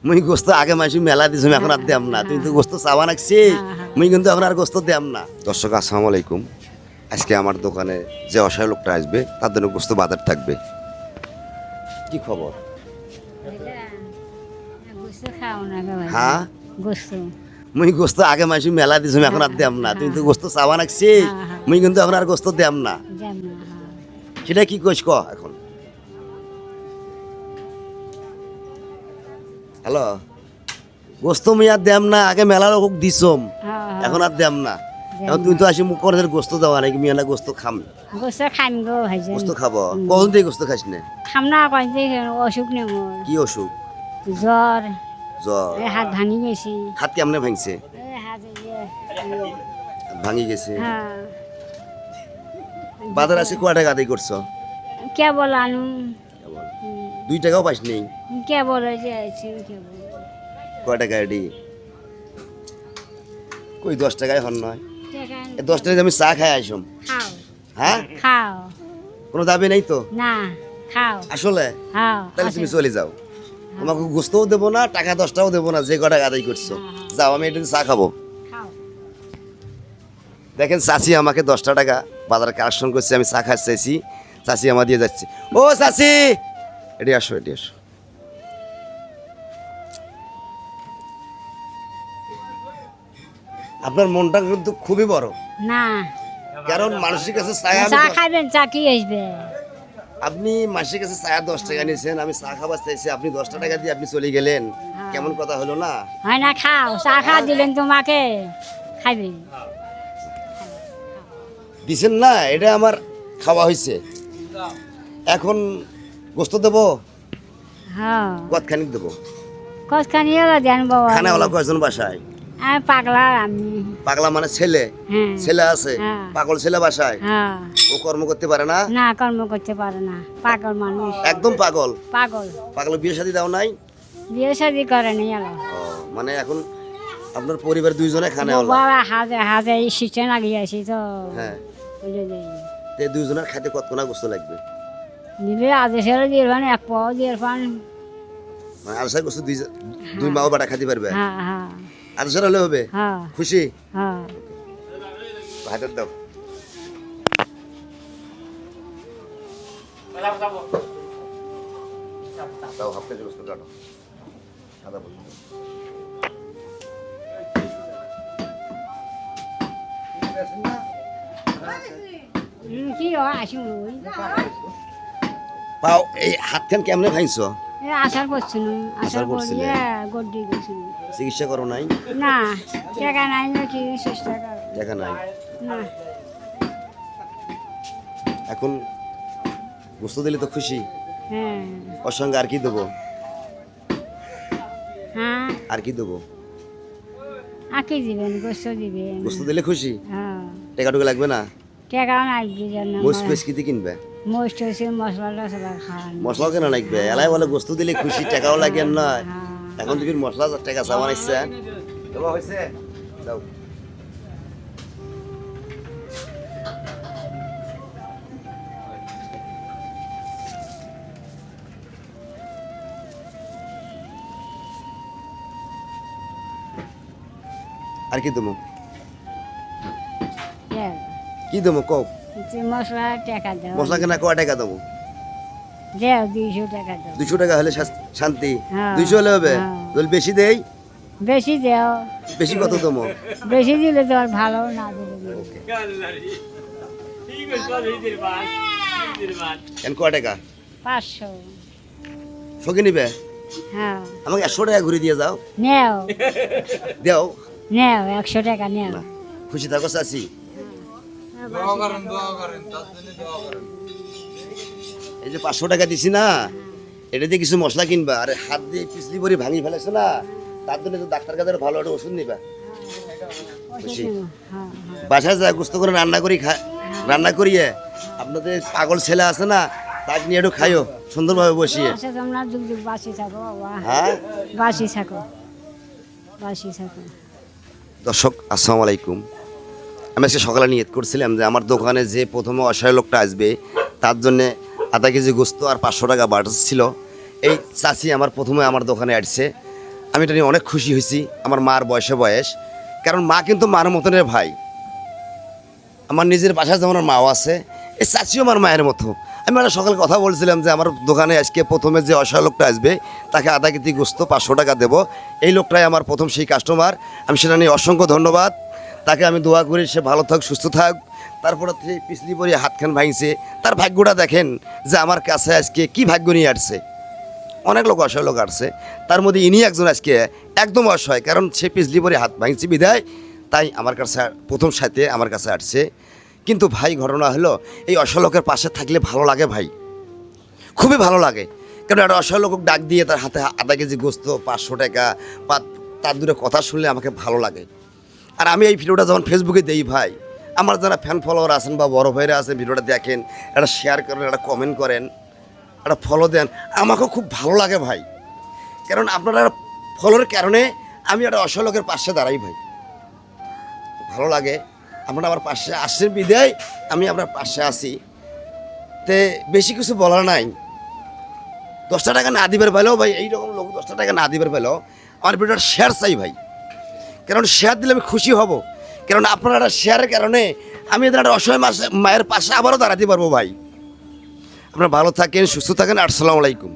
মুই গোস্ত আগে মাসি মেলা দিছ এখন আর দেম না তুমি তো গোস্ত চাওয়া নাকছি মুই কিন্তু এখন আর গোস্ত দেম না। দর্শক আসসালামু আলাইকুম, আজকে আমার দোকানে যে অসহায় লোকটা আসবে তার জন্য গোস্ত বাজার থাকবে। কি খবর? হ্যাঁ মুই গোস্ত আগে মাসি মেলা দিছ এখন আর দেম না তুমি তো গোস্ত চাওয়া নাকছি মুই কিন্তু এখন আর গোস্ত দেম না। সেটা কি কইস ক এখন? হ্যালো, গোস্ত মুই আর দেম না, আগে মেলা লোক দিছম এখন আর দেম না। এখন তুমি তো আসি মুখ করে গোস্ত দেওয়া নাকি মিয়া না গোস্ত খাম? গোস্ত খাম গো ভাইজান। গোস্ত খাবো কখন থেকে গোস্ত খাস না? খাম না কই যে অসুখ নেই মোর। কি অসুখ? জ্বর। জ্বর? হাত ভাঙি গেছি। হাত কেমনে ভাঙছে? হাত ভাঙি গেছে। হ্যাঁ। বাজার আছে কয় টাকা আদায় করছো? কেবল আনু 2 টাকাও পাইস নেই? কেবল যে আছে কেবল। কয় টাকা এডি? কই 10 টাকায় হন নয়? 10 টাকায় আমি চা খাই আইসম। খাও। হ্যাঁ খাও। কোনো দাবি নেই তো? না খাও। আসলে? হ্যাঁ। তাহলে তুমি চলে যাও, তোমাকে গোস্তও দেবো না, টাকা 10 টাকাও দেবো না, যে কয় টাকা আদায় করছো যাও, আমি এটা চা খাবো। খাও। দেখেন চাচি আমাকে 10 টাকা বাজার কালেকশন করছে, আমি চা খাইতে চাইছি, চাচি আমার দিয়ে যাচ্ছে। ও চাচি এটি আসো, এটি আসো। আপনার মনটা কিন্তু খুবই বড়। না কারণ মানুষের কাছে চা খাবেন, চা কি আসবে? আপনি মাসের কাছে চা 10 টাকা নিয়েছেন, আমি চা খাবার চাইছি, আপনি 10 টাকা দিয়ে আপনি চলে গেলেন, কেমন কথা হলো না? হয় না, খাও। চা খা দিলেন তোমাকে, খাবেন। দিছেন না, এটা আমার খাওয়া হয়েছে, এখন গোস্ত দেবো হ্যাঁ। কতখানি দেবো? কতখানি হলো দেন বাবা? খানাওয়ালা কয়জন বাসায়? আমি পাগলা। আমি পাগলা মানে ছেলে? হ্যাঁ। ছেলে আছে? হ্যাঁ। পাগল ছেলে বাসায়? হ্যাঁ। ও কর্ম করতে পারে না? না, কর্ম করতে পারে না, পাগল মানুষ। একদম পাগল? পাগল। পাগল বিয়ে শাদী দাও নাই? বিয়ে শাদি করে নি এলো। মানে এখন আপনার পরিবার 2 জনে খানাওয়ালা? বাবা হাতে হাতে সিস্টেম লাগিয়ে আছি তো। হ্যাঁ, বুঝে যাই। তে 2 জনের খাইতে কতক্ষণ গোস্ত লাগবে? দিলে আজে সেরে দিয়ে পান, এক পাও দিয়ে পান। মানে আলসার গোস্ত 2 মাও বাটা খাইতে পারবে? হ্যাঁ হ্যাঁ আলসার হলে হবে? হ্যাঁ খুশি? হ্যাঁ। হাতের দাও। দাও, হাফ কেজি গোস্ত কাটো। আদা বল। কি হয় আসুন ওই পাও এই হাতখান কেমনে ভাঙছো? আশার করছিল। আশার করছিলে? করিয়ে গড্ডি গেছিল। চিকিৎসা করো নাই? না টাকা নাই নাকি, চেষ্টা কর। দেখা নাই? না এখন গোস্ত দিলে তো খুশি? হ্যাঁ ওর সঙ্গে আর কি দেবো? হ্যাঁ। আর কি দেবো? আঁকি দিবেন, গোস্ত দিবেন। গোস্ত দিলে খুশি? হ্যাঁ। টাকা টুকা লাগবে না? টাকাও লাগবে যেন। মোষ পেস কিতে কিনবে? মোস্ট হয়েছে মশলা টসলা খান। মশলা কেন লাগবে? এলাই বলে গোস্ত দিলে খুশি, টাকাও লাগে না। হ্যাঁ। এখন তুমি মশলা টাকা চাওয়া নিচ্ছে হয়েছে? দাও। আর কি দেবো? হ্যাঁ। কি দেবো কও? মশলা টাকা দাও। মশলা কেনা কয় টাকা দেবো? দেও 200 টাকা দাও। 200 টাকা হলে শান্তি? হ্যাঁ। 200 হলে হবে? হ্যাঁ। যদি বেশি দেই? বেশি দেও। বেশি কত দেবো? বেশি দিলে তো আর ভালো না দিলে। কেন কয় টাকা? 500। সকি নিবে? হ্যাঁ। আমাকে 100 টাকা ঘুরে দিয়ে যাও। নেও দেও। নেও 100 টাকা নেও। না, খুশি থাকো চাচি? এই যে 500 টাকা দিছি না, এটা দিয়ে কিছু মশলা কিনবা, আর হাত দিয়ে পিছলি ভরি ভাঙি ফেলেছো না, তার জন্য তো ডাক্তার কাছে ভালো একটা ওষুধ নিবা। খুশি? হ্যাঁ হ্যাঁ। বাসায় যা গোস্ত করে রান্না করি রান্না করিয়ে আপনাদের পাগল ছেলে আছে না, তাকে নিয়ে একটু খাইও সুন্দরভাবে বসিয়ে। আচ্ছা তোমরা যুগ যুগ বাঁচি থাকো বাবা। হ্যাঁ, বাঁচি থাকো, বাঁচি থাকো। দর্শক আসসালামু আলাইকুম। আমি আজকে সকালে নিয়ত করছিলাম যে আমার দোকানে যে প্রথমে অসহায় লোকটা আসবে তার জন্যে আধা কেজি গোস্ত আর 500 টাকা বাটার ছিল। এই চাচি আমার প্রথমে আমার দোকানে আসছে, আমি এটা নিয়ে অনেক খুশি হয়েছি। আমার মার বয়স, কারণ মা কিন্তু মার মতনের ভাই। আমার নিজের বাসায় যেমন আমার মাও আছে, এই চাচিও আমার মায়ের মতো। আমি একটা সকালে কথা বলছিলাম যে আমার দোকানে আজকে প্রথমে যে অসহায় লোকটা আসবে তাকে আধা কেজি গোস্ত 500 টাকা দেবো। এই লোকটাই আমার প্রথম সেই কাস্টমার। আমি সেটা নিয়ে অসংখ্য ধন্যবাদ। তাকে আমি দোয়া করি সে ভালো থাক, সুস্থ থাক। তারপরে সেই পিছলি পরে হাতখান ভাঙছে, তার ভাগ্যটা দেখেন যে আমার কাছে আজকে কি ভাগ্য নিয়ে আসছে। অনেক লোক অসহায় লোক আসছে, তার মধ্যে ইনি একজন আজকে একদম অসহায়, কারণ সে পিছলি পরে হাত ভাঙছে বিদায় তাই আমার কাছে প্রথম সাথে আমার কাছে আসছে। কিন্তু ভাই ঘটনা হলো এই অসহায় লোকের পাশে থাকলে ভালো লাগে ভাই, খুবই ভালো লাগে। কারণ একটা অসহায় লোক ডাক দিয়ে তার হাতে আধা কেজি গোস্ত 500 টাকা বা তার দুটো কথা শুনলে আমাকে ভালো লাগে। আর আমি এই ভিডিওটা যখন ফেসবুকে দেই ভাই, আমার যারা ফ্যান ফলোয়ার আছেন বা বড় ভাইরা আছেন ভিডিওটা দেখেন, একটা শেয়ার করেন, একটা কমেন্ট করেন, একটা ফলো দেন, আমাকেও খুব ভালো লাগে ভাই। কারণ আপনারা ফলোর কারণে আমি একটা অসহায় লোকের পাশে দাঁড়াই ভাই, ভালো লাগে। আপনারা আমার পাশে আসছেন বিদায় আমি আপনার পাশে আসি। তে বেশি কিছু বলার নাই। 10 টাকা না দিবার পেলেও ভাই, এইরকম লোক 10 টাকা না দিবার পেলেও আমার ভিডিওটা শেয়ার চাই ভাই। কারণ শেয়ার দিলে আমি খুশি হব, কারণ আপনারা একটা শেয়ারের কারণে আমি এদের একটা অসহায় মায়ের পাশে আবারও দাঁড়াতে পারবো ভাই। আপনারা ভালো থাকেন, সুস্থ থাকেন। আসসালামু আলাইকুম।